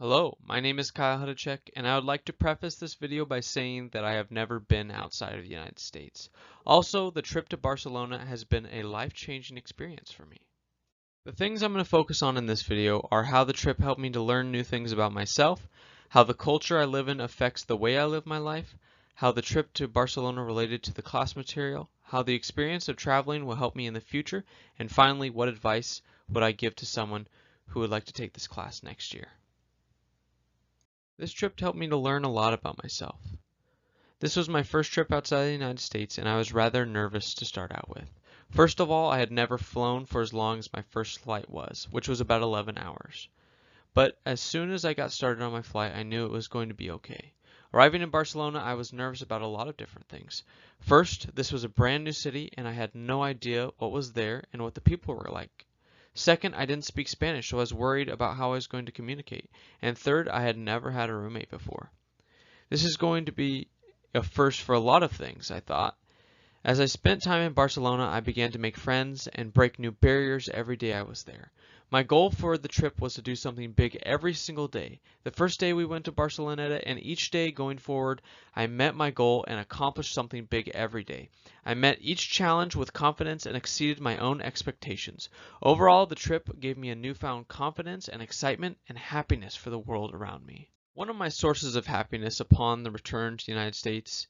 Hello, my name is Kyle Hudacek, and I would like to preface this video by saying that I have never been outside of the United States. Also, the trip to Barcelona has been a life-changing experience for me. The things I'm going to focus on in this video are how the trip helped me to learn new things about myself, how the culture I live in affects the way I live my life, how the trip to Barcelona related to the class material, how the experience of traveling will help me in the future, and finally, what advice would I give to someone who would like to take this class next year. This trip helped me to learn a lot about myself. This was my first trip outside the United States, and I was rather nervous to start out with. First of all, I had never flown for as long as my first flight was, which was about 11 hours. But as soon as I got started on my flight, I knew it was going to be okay. Arriving in Barcelona, I was nervous about a lot of different things. First, this was a brand new city, and I had no idea what was there and what the people were like. Second, I didn't speak Spanish, so I was worried about how I was going to communicate. And third, I had never had a roommate before. This is going to be a first for a lot of things, I thought. As I spent time in Barcelona, I began to make friends and break new barriers every day I was there. My goal for the trip was to do something big every single day. The first day we went to Barcelona, and each day going forward, I met my goal and accomplished something big every day. I met each challenge with confidence and exceeded my own expectations. Overall, the trip gave me a newfound confidence and excitement and happiness for the world around me. One of my sources of happiness upon the return to the United States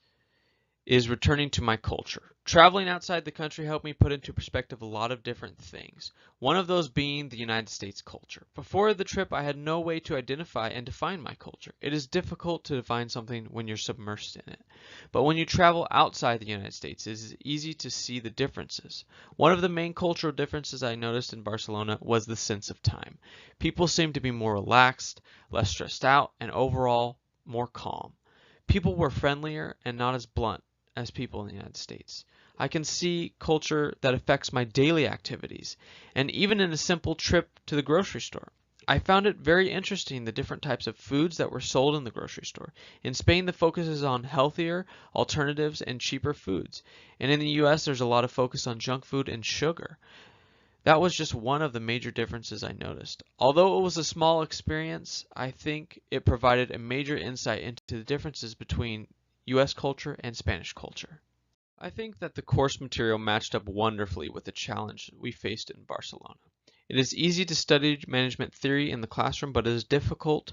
is returning to my culture. Traveling outside the country helped me put into perspective a lot of different things, one of those being the United States culture. Before the trip, I had no way to identify and define my culture. It is difficult to define something when you're submersed in it. But when you travel outside the United States, it is easy to see the differences. One of the main cultural differences I noticed in Barcelona was the sense of time. People seemed to be more relaxed, less stressed out, and overall more calm. People were friendlier and not as blunt as people in the United States. I can see culture that affects my daily activities, and even in a simple trip to the grocery store. I found it very interesting the different types of foods that were sold in the grocery store. In Spain, the focus is on healthier alternatives and cheaper foods. And in the US, there's a lot of focus on junk food and sugar. That was just one of the major differences I noticed. Although it was a small experience, I think it provided a major insight into the differences between US culture and Spanish culture. I think that the course material matched up wonderfully with the challenge we faced in Barcelona. It is easy to study management theory in the classroom, but it is difficult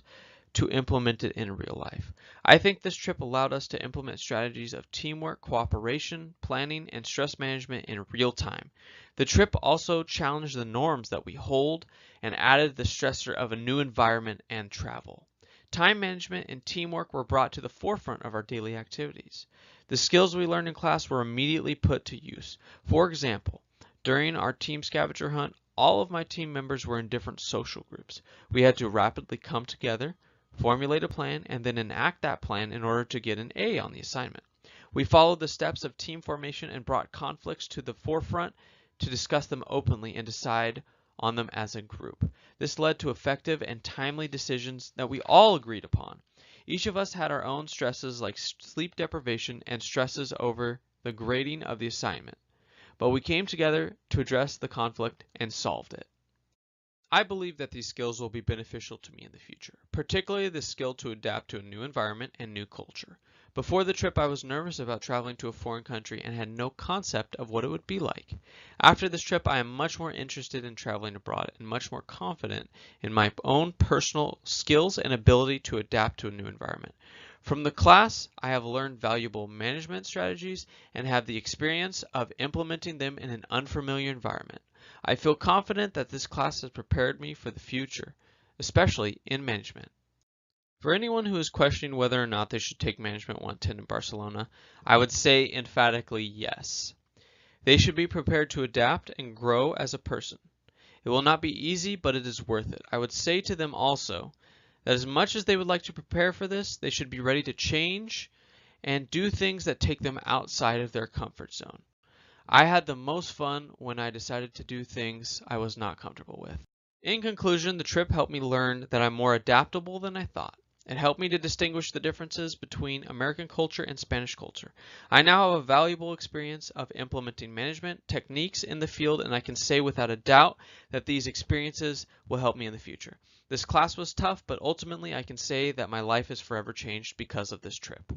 to implement it in real life. I think this trip allowed us to implement strategies of teamwork, cooperation, planning, and stress management in real time. The trip also challenged the norms that we hold and added the stressor of a new environment and travel. Time management and teamwork were brought to the forefront of our daily activities. The skills we learned in class were immediately put to use. For example, during our team scavenger hunt, all of my team members were in different social groups. We had to rapidly come together, formulate a plan, and then enact that plan in order to get an A on the assignment. We followed the steps of team formation and brought conflicts to the forefront to discuss them openly and decide on them as a group. This led to effective and timely decisions that we all agreed upon. Each of us had our own stresses like sleep deprivation and stresses over the grading of the assignment, but we came together to address the conflict and solved it. I believe that these skills will be beneficial to me in the future, particularly the skill to adapt to a new environment and new culture. Before the trip, I was nervous about traveling to a foreign country and had no concept of what it would be like. After this trip, I am much more interested in traveling abroad and much more confident in my own personal skills and ability to adapt to a new environment. From the class, I have learned valuable management strategies and have the experience of implementing them in an unfamiliar environment. I feel confident that this class has prepared me for the future, especially in management. For anyone who is questioning whether or not they should take Management 110 in Barcelona, I would say emphatically yes. They should be prepared to adapt and grow as a person. It will not be easy, but it is worth it. I would say to them also that as much as they would like to prepare for this, they should be ready to change and do things that take them outside of their comfort zone. I had the most fun when I decided to do things I was not comfortable with. In conclusion, the trip helped me learn that I'm more adaptable than I thought. It helped me to distinguish the differences between American culture and Spanish culture. I now have a valuable experience of implementing management techniques in the field, and I can say without a doubt that these experiences will help me in the future. This class was tough, but ultimately I can say that my life is forever changed because of this trip.